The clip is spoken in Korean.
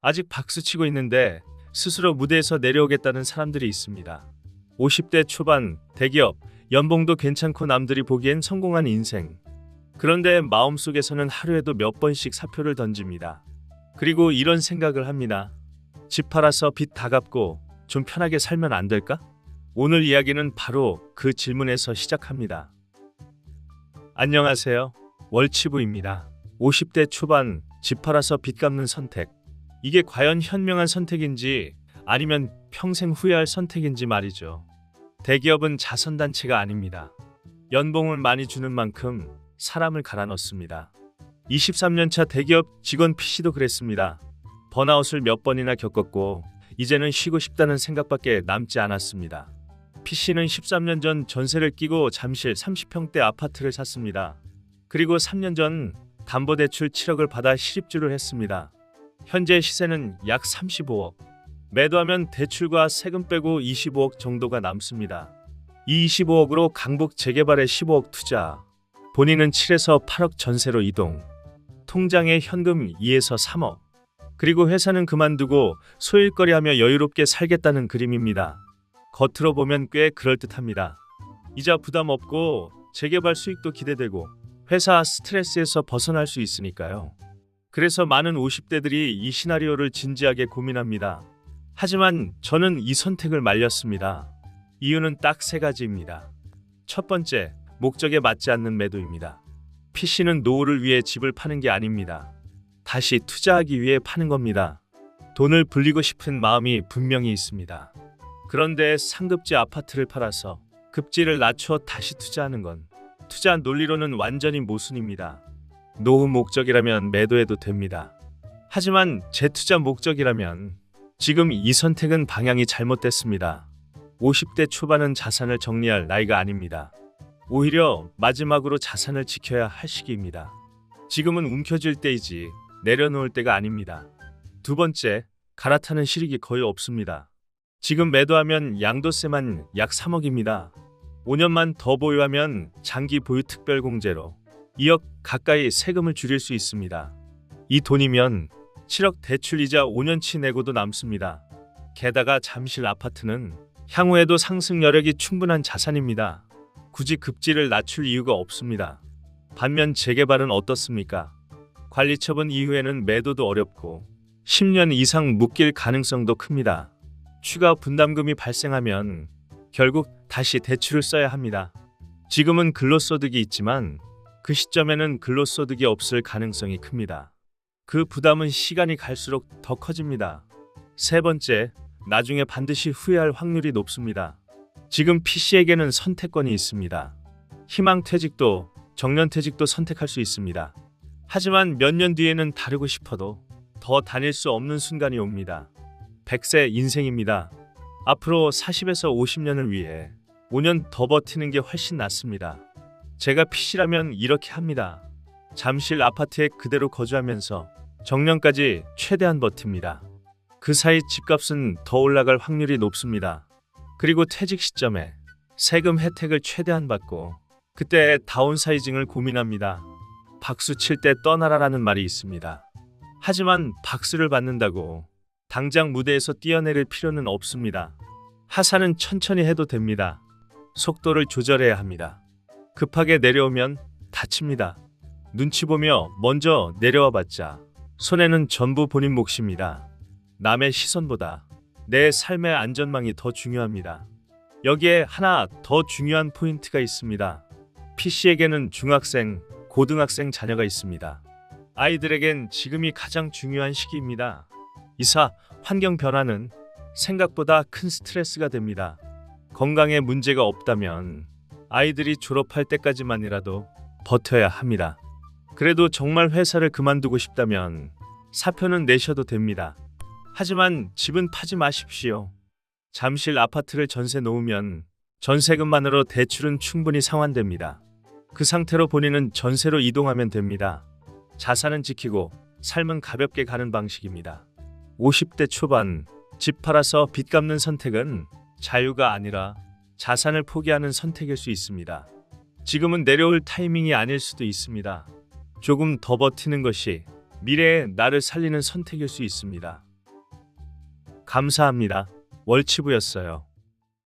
아직 박수치고 있는데 스스로 무대에서 내려오겠다는 사람들이 있습니다. 50대 초반, 대기업, 연봉도 괜찮고 남들이 보기엔 성공한 인생. 그런데 마음속에서는 하루에도 몇 번씩 사표를 던집니다. 그리고 이런 생각을 합니다. 집 팔아서 빚 다 갚고 좀 편하게 살면 안 될까? 오늘 이야기는 바로 그 질문에서 시작합니다. 안녕하세요. 월치부입니다. 50대 초반, 집 팔아서 빚 갚는 선택. 이게 과연 현명한 선택인지 아니면 평생 후회할 선택인지 말이죠. 대기업은 자선단체가 아닙니다. 연봉을 많이 주는 만큼 사람을 갈아 넣습니다. 23년차 대기업 직원 P씨도 그랬습니다. 번아웃을 몇 번이나 겪었고 이제는 쉬고 싶다는 생각밖에 남지 않았습니다. P씨는 13년 전 전세를 끼고 잠실 30평대 아파트를 샀습니다. 그리고 3년 전 담보대출 7억을 받아 실입주를 했습니다. 현재 시세는 약 35억. 매도하면 대출과 세금 빼고 25억 정도가 남습니다. 이 25억으로 강북 재개발에 15억 투자. 본인은 7에서 8억 전세로 이동. 통장에 현금 2에서 3억. 그리고 회사는 그만두고 소일거리하며 여유롭게 살겠다는 그림입니다. 겉으로 보면 꽤 그럴듯합니다. 이자 부담 없고 재개발 수익도 기대되고 회사 스트레스에서 벗어날 수 있으니까요. 그래서 많은 50대들이 이 시나리오를 진지하게 고민합니다. 하지만 저는 이 선택을 말렸습니다. 이유는 딱 3가지입니다. 첫 번째, 목적에 맞지 않는 매도입니다. P씨는 노후를 위해 집을 파는 게 아닙니다. 다시 투자하기 위해 파는 겁니다. 돈을 불리고 싶은 마음이 분명히 있습니다. 그런데 상급지 아파트를 팔아서 급지를 낮춰 다시 투자하는 건 투자 논리로는 완전히 모순입니다. 노후 목적이라면 매도해도 됩니다. 하지만 재투자 목적이라면 지금 이 선택은 방향이 잘못됐습니다. 50대 초반은 자산을 정리할 나이가 아닙니다. 오히려 마지막으로 자산을 지켜야 할 시기입니다. 지금은 움켜쥘 때이지 내려놓을 때가 아닙니다. 두 번째, 갈아타는 실익이 거의 없습니다. 지금 매도하면 양도세만 약 3억입니다. 5년만 더 보유하면 장기 보유 특별공제로 2억 가까이 세금을 줄일 수 있습니다. 이 돈이면 7억 대출이자 5년치 내고도 남습니다. 게다가 잠실 아파트는 향후에도 상승 여력이 충분한 자산입니다. 굳이 급지를 낮출 이유가 없습니다. 반면 재개발은 어떻습니까? 관리처분 이후에는 매도도 어렵고 10년 이상 묶일 가능성도 큽니다. 추가 분담금이 발생하면 결국 다시 대출을 써야 합니다. 지금은 근로소득이 있지만 그 시점에는 근로소득이 없을 가능성이 큽니다. 그 부담은 시간이 갈수록 더 커집니다. 세 번째, 나중에 반드시 후회할 확률이 높습니다. 지금 P씨에게는 선택권이 있습니다. 희망퇴직도 정년퇴직도 선택할 수 있습니다. 하지만 몇 년 뒤에는 다르고 싶어도 더 다닐 수 없는 순간이 옵니다. 100세 인생입니다. 앞으로 40에서 50년을 위해 5년 더 버티는 게 훨씬 낫습니다. 제가 P씨라면 이렇게 합니다. 잠실 아파트에 그대로 거주하면서 정년까지 최대한 버팁니다. 그 사이 집값은 더 올라갈 확률이 높습니다. 그리고 퇴직 시점에 세금 혜택을 최대한 받고 그때 다운사이징을 고민합니다. 박수 칠 때 떠나라라는 말이 있습니다. 하지만 박수를 받는다고 당장 무대에서 뛰어내릴 필요는 없습니다. 하산은 천천히 해도 됩니다. 속도를 조절해야 합니다. 급하게 내려오면 다칩니다. 눈치 보며 먼저 내려와 봤자 손해는 전부 본인 몫입니다. 남의 시선보다 내 삶의 안전망이 더 중요합니다. 여기에 하나 더 중요한 포인트가 있습니다. P씨에게는 중학생, 고등학생 자녀가 있습니다. 아이들에겐 지금이 가장 중요한 시기입니다. 이사, 환경 변화는 생각보다 큰 스트레스가 됩니다. 건강에 문제가 없다면 아이들이 졸업할 때까지만이라도 버텨야 합니다. 그래도 정말 회사를 그만두고 싶다면 사표는 내셔도 됩니다. 하지만 집은 파지 마십시오. 잠실 아파트를 전세 놓으면 전세금만으로 대출은 충분히 상환됩니다. 그 상태로 본인은 전세로 이동하면 됩니다. 자산은 지키고 삶은 가볍게 가는 방식입니다. 50대 초반, 집 팔아서 빚 갚는 선택은 자유가 아니라 자산을 포기하는 선택일 수 있습니다. 지금은 내려올 타이밍이 아닐 수도 있습니다. 조금 더 버티는 것이 미래의 나를 살리는 선택일 수 있습니다. 감사합니다. 월치부였어요.